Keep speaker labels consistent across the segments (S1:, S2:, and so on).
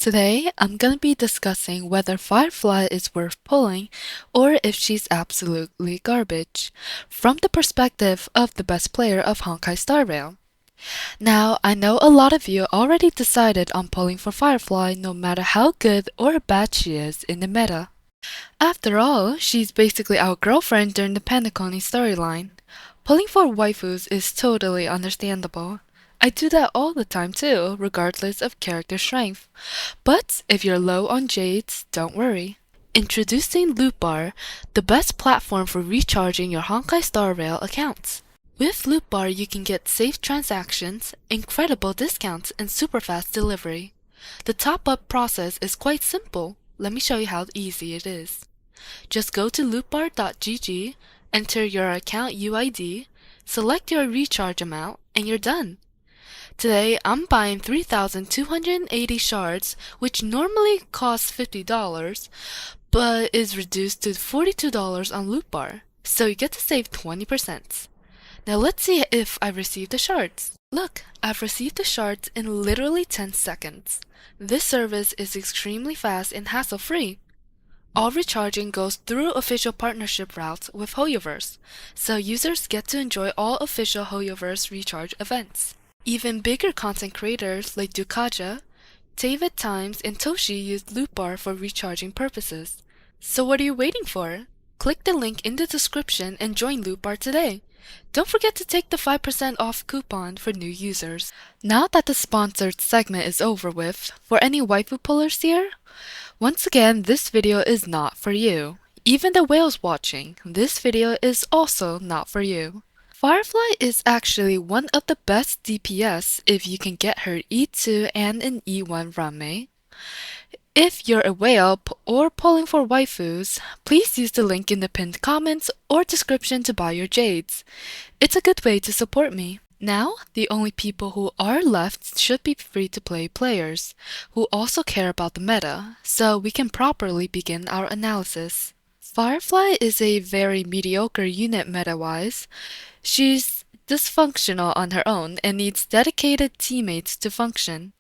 S1: Today, I'm gonna be discussing whether Firefly is worth pulling or if she's absolutely garbage, from the perspective of the best player of Honkai Star Rail. Now, I know a lot of you already decided on pulling for Firefly no matter how good or bad she is in the meta. After all, she's basically our girlfriend during the Penacony storyline. Pulling for waifus is totally understandable. I do that all the time too, regardless of character strength. But if you're low on jades, don't worry. Introducing Loot Bar, the best platform for recharging your Honkai Star Rail accounts. With Loot Bar, you can get safe transactions, incredible discounts, and super fast delivery. The top-up process is quite simple. Let me show you how easy it is. Just go to lootbar.gg, enter your account UID, select your recharge amount, and you're done. Today, I'm buying 3,280 shards, which normally costs $50, but is reduced to $42 on Loot Bar, so you get to save 20%. Now let's see if I received the shards. Look, I've received the shards in literally 10 seconds. This service is extremely fast and hassle-free. All recharging goes through official partnership routes with Hoyoverse, so users get to enjoy all official Hoyoverse recharge events. Even bigger content creators like Dukaja, David Times, and Toshi use Loot Bar for recharging purposes. So what are you waiting for? Click the link in the description and join Loot Bar today. Don't forget to take the 5% off coupon for new users. Now that the sponsored segment is over with, for any waifu pullers here, once again, this video is not for you. Even the whales watching, this video is also not for you. Firefly is actually one of the best DPS if you can get her E2 and an E1 Rame. If you're a whale or pulling for waifus, please use the link in the pinned comments or description to buy your jades. It's a good way to support me. Now, the only people who are left should be free-to-play players, who also care about the meta, so we can properly begin our analysis. Firefly is a very mediocre unit meta-wise. She's dysfunctional on her own and needs dedicated teammates to function.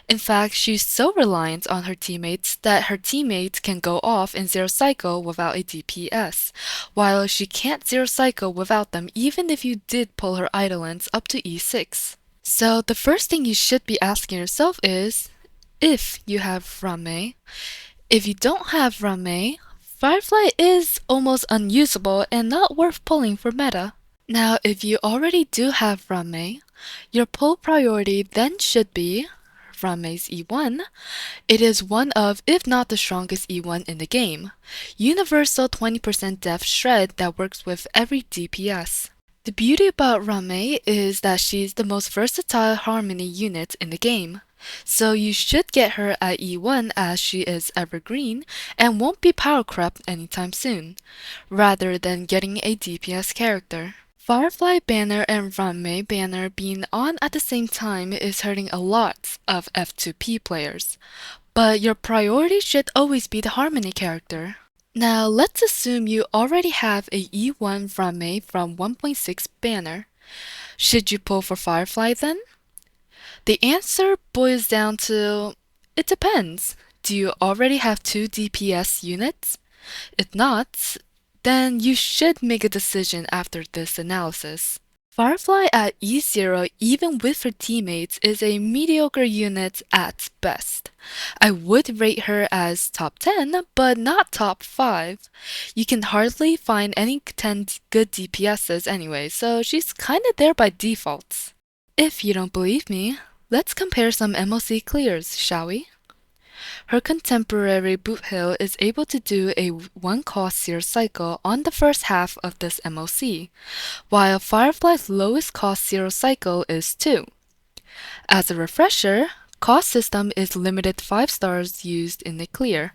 S1: In fact, she's so reliant on her teammates that her teammates can go off in zero cycle without a DPS, while she can't zero cycle without them even if you did pull her idolants up to E6. So the first thing you should be asking yourself is, if you have Rame. If you don't have Rame, Firefly is almost unusable and not worth pulling for meta. Now, if you already do have Rame, your pull priority then should be Rame's E1. It is one of, if not the strongest E1 in the game. Universal 20% def shred that works with every DPS. The beauty about Rame is that she's the most versatile harmony unit in the game. So you should get her at E1 as she is evergreen and won't be power crept anytime soon, rather than getting a DPS character. Firefly banner and Rame banner being on at the same time is hurting a lot of F2P players, but your priority should always be the Harmony character. Now let's assume you already have a E1 Rame from 1.6 banner. Should you pull for Firefly then? The answer boils down to, it depends. Do you already have 2 DPS units? If not, then you should make a decision after this analysis. Firefly at E0 even with her teammates is a mediocre unit at best. I would rate her as top 10, but not top 5. You can hardly find any 10 good DPSs anyway, so she's kinda there by default. If you don't believe me, let's compare some MOC clears, shall we? Her contemporary Boot Hill is able to do a 1 cost 0 cycle on the first half of this MOC, while Firefly's lowest cost 0 cycle is 2. As a refresher, cost system is limited 5 stars used in the clear.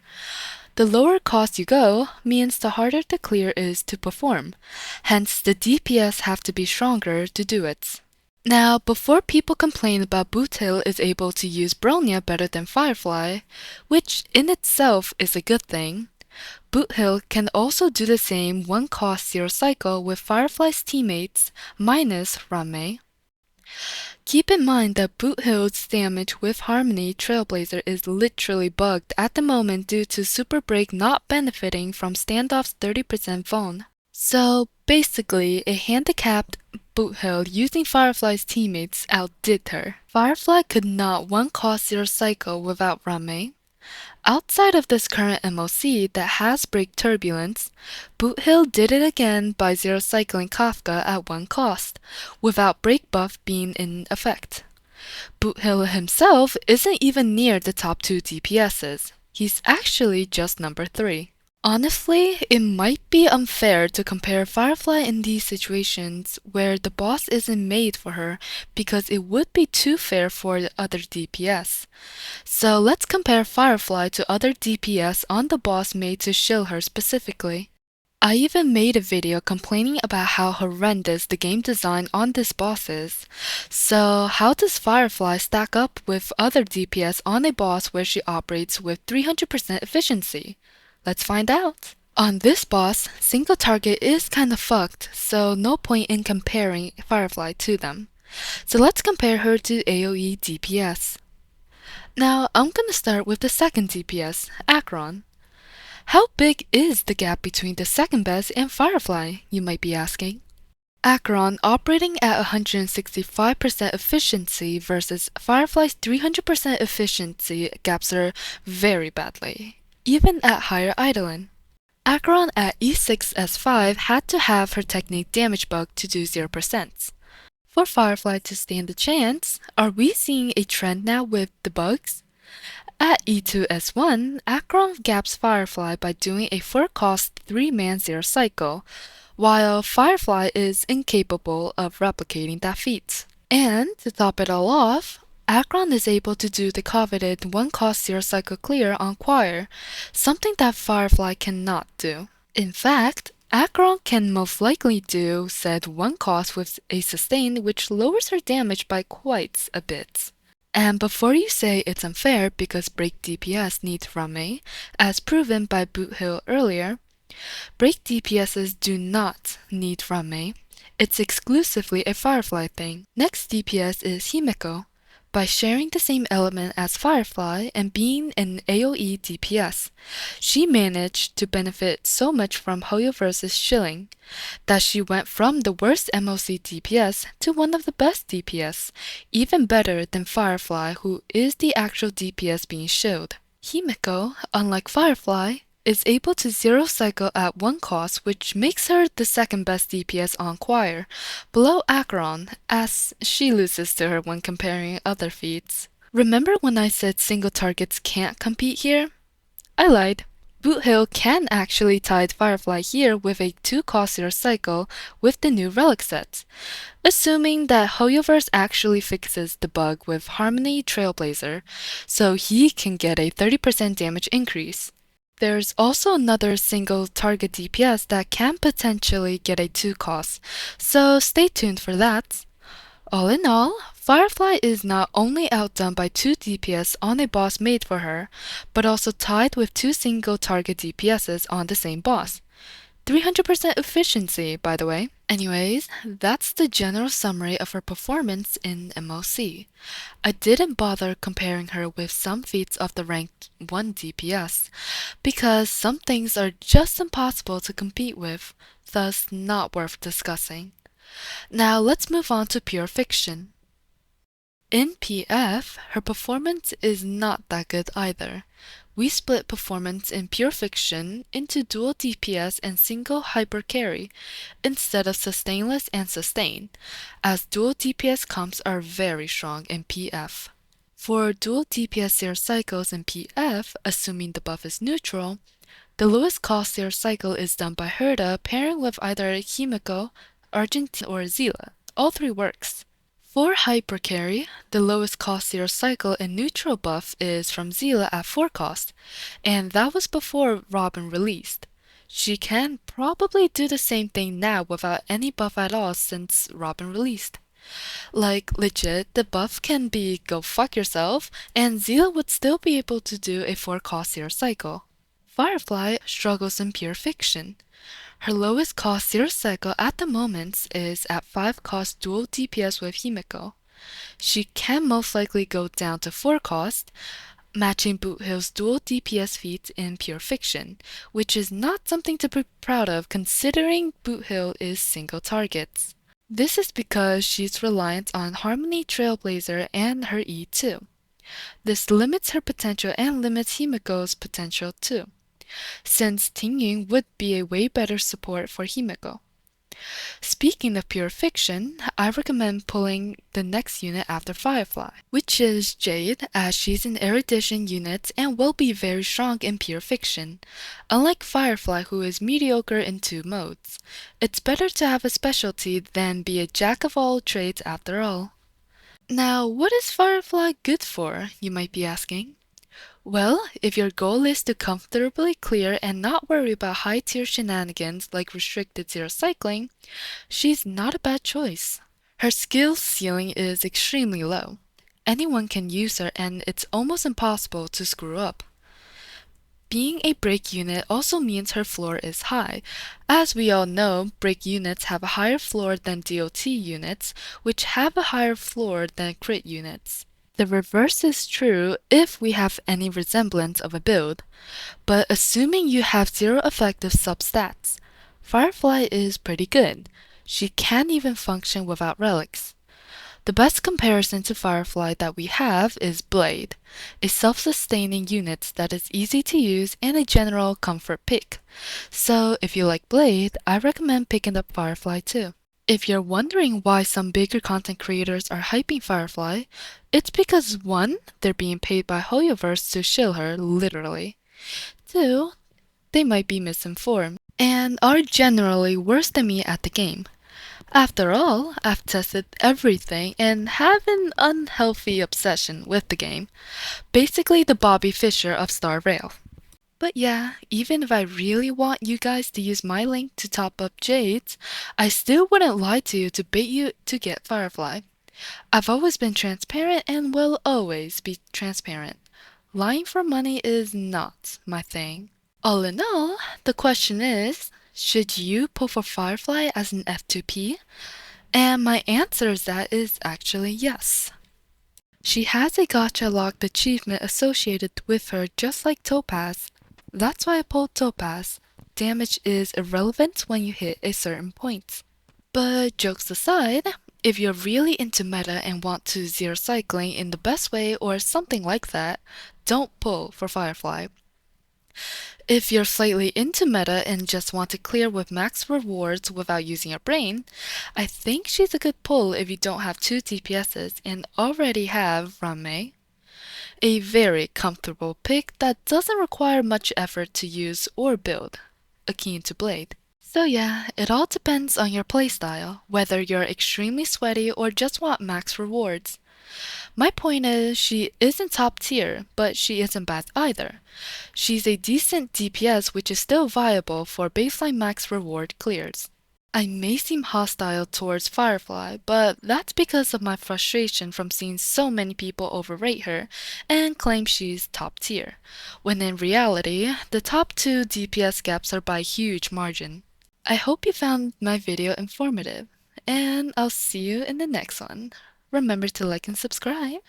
S1: The lower cost you go means the harder the clear is to perform, hence the DPS have to be stronger to do it. Now, before people complain about Boot Hill is able to use Bronya better than Firefly, which in itself is a good thing, Boot Hill can also do the same 1 cost 0 cycle with Firefly's teammates minus Rame. Keep in mind that Boothill's damage with Harmony Trailblazer is literally bugged at the moment due to Super Break not benefiting from Standoff's 30% vuln. So basically, a handicapped Boothill using Firefly's teammates outdid her. Firefly could not one-cost Zero Cycle without Rame. Outside of this current MOC that has Break Turbulence, Boothill did it again by Zero Cycling Kafka at one cost, without Break buff being in effect. Boothill himself isn't even near the top 2 DPSs. He's actually just number 3. Honestly, it might be unfair to compare Firefly in these situations where the boss isn't made for her because it would be too fair for the other DPS. So let's compare Firefly to other DPS on the boss made to shield her specifically. I even made a video complaining about how horrendous the game design on this boss is. So how does Firefly stack up with other DPS on a boss where she operates with 300% efficiency? Let's find out. On this boss, single target is kinda fucked, so no point in comparing Firefly to them. So let's compare her to AoE DPS. Now, I'm gonna start with the second DPS, Acheron. How big is the gap between the second best and Firefly, you might be asking? Acheron operating at 165% efficiency versus Firefly's 300% efficiency gaps her very badly, even at higher idling. Acheron at E6S5 had to have her technique damage bug to do 0%. For Firefly to stand a chance, are we seeing a trend now with the bugs? At E2S1, Acheron gaps Firefly by doing a 4-cost 3-man 0 cycle, while Firefly is incapable of replicating that feat. And to top it all off, Acheron is able to do the coveted 1-cost 0 cycle clear on Choir, something that Firefly cannot do. In fact, Acheron can most likely do said 1 cost with a sustain which lowers her damage by quite a bit. And before you say it's unfair because Break DPS needs Rame, as proven by Boothill earlier, Break DPSs do not need Rame. It's exclusively a Firefly thing. Next DPS is Himeko. By sharing the same element as Firefly and being an AoE DPS, she managed to benefit so much from Hoyo vs. Shilling that she went from the worst MOC DPS to one of the best DPS, even better than Firefly, who is the actual DPS being shilled. Himeko, unlike Firefly, is able to 0 cycle at 1 cost, which makes her the second best DPS on Choir, below Acheron, as she loses to her when comparing other feats. Remember when I said single targets can't compete here? I lied. Boothill can actually tide Firefly here with a 2-cost 0 cycle with the new relic set, assuming that Hoyoverse actually fixes the bug with Harmony Trailblazer, so he can get a 30% damage increase. There's also another single target DPS that can potentially get a 2-cost, so stay tuned for that. All in all, Firefly is not only outdone by 2 DPS on a boss made for her, but also tied with 2 single target DPSs on the same boss. 300% efficiency, by the way. Anyways, that's the general summary of her performance in MOC. I didn't bother comparing her with some feats of the ranked 1 DPS, because some things are just impossible to compete with, thus not worth discussing. Now let's move on to pure fiction. In PF, her performance is not that good either. We split performance in pure fiction into dual DPS and single hyper carry, instead of sustainless and sustain, as dual DPS comps are very strong in PF. For dual DPS 0 cycles in PF, assuming the buff is neutral, the lowest cost 0 cycle is done by Herda pairing with either Himeko, Argentina, or Zila. All 3 works. For hypercarry, the lowest cost 0 cycle and neutral buff is from Zila at 4 cost, and that was before Robin released. She can probably do the same thing now without any buff at all since Robin released. Like, legit, the buff can be go fuck yourself, and Zila would still be able to do a 4 cost 0 cycle. Firefly struggles in pure fiction. Her lowest cost 0 cycle at the moment is at 5 cost dual DPS with Himeko. She can most likely go down to 4 cost, matching Boothill's dual DPS feat in Pure Fiction, which is not something to be proud of considering Boothill is single targets. This is because she's reliant on Harmony Trailblazer and her E2. This limits her potential and limits Himiko's potential too, since Tingyun would be a way better support for Himiko. Speaking of pure fiction, I recommend pulling the next unit after Firefly, which is Jade, as she's an erudition unit and will be very strong in pure fiction. Unlike Firefly, who is mediocre in 2 modes, it's better to have a specialty than be a jack of all trades after all. Now, what is Firefly good for, you might be asking? Well, if your goal is to comfortably clear and not worry about high-tier shenanigans like restricted zero cycling, she's not a bad choice. Her skill ceiling is extremely low. Anyone can use her and it's almost impossible to screw up. Being a break unit also means her floor is high. As we all know, break units have a higher floor than DOT units, which have a higher floor than crit units. The reverse is true if we have any resemblance of a build, but assuming you have 0 effective substats, Firefly is pretty good. She can even function without relics. The best comparison to Firefly that we have is Blade, a self-sustaining unit that is easy to use and a general comfort pick. So if you like Blade, I recommend picking up Firefly too. If you're wondering why some bigger content creators are hyping Firefly, it's because 1, they're being paid by Hoyoverse to shill her, literally. 2, they might be misinformed, and are generally worse than me at the game. After all, I've tested everything and have an unhealthy obsession with the game. Basically the Bobby Fischer of Star Rail. But yeah, even if I really want you guys to use my link to top up Jades, I still wouldn't lie to you to bait you to get Firefly. I've always been transparent and will always be transparent. Lying for money is not my thing. All in all, the question is, should you pull for Firefly as an F2P? And my answer is that is actually yes. She has a gacha locked achievement associated with her just like Topaz. That's why I pulled Topaz. Damage is irrelevant when you hit a certain point. But jokes aside, if you're really into meta and want to zero cycling in the best way or something like that, don't pull for Firefly. If you're slightly into meta and just want to clear with max rewards without using your brain, I think she's a good pull if you don't have 2 DPSs and already have Ranmei. A very comfortable pick that doesn't require much effort to use or build, akin to Blade. So yeah, it all depends on your playstyle, whether you're extremely sweaty or just want max rewards. My point is, she isn't top tier, but she isn't bad either. She's a decent DPS which is still viable for baseline max reward clears. I may seem hostile towards Firefly, but that's because of my frustration from seeing so many people overrate her and claim she's top tier, when in reality, the top 2 DPS gaps are by a huge margin. I hope you found my video informative, and I'll see you in the next one. Remember to like and subscribe.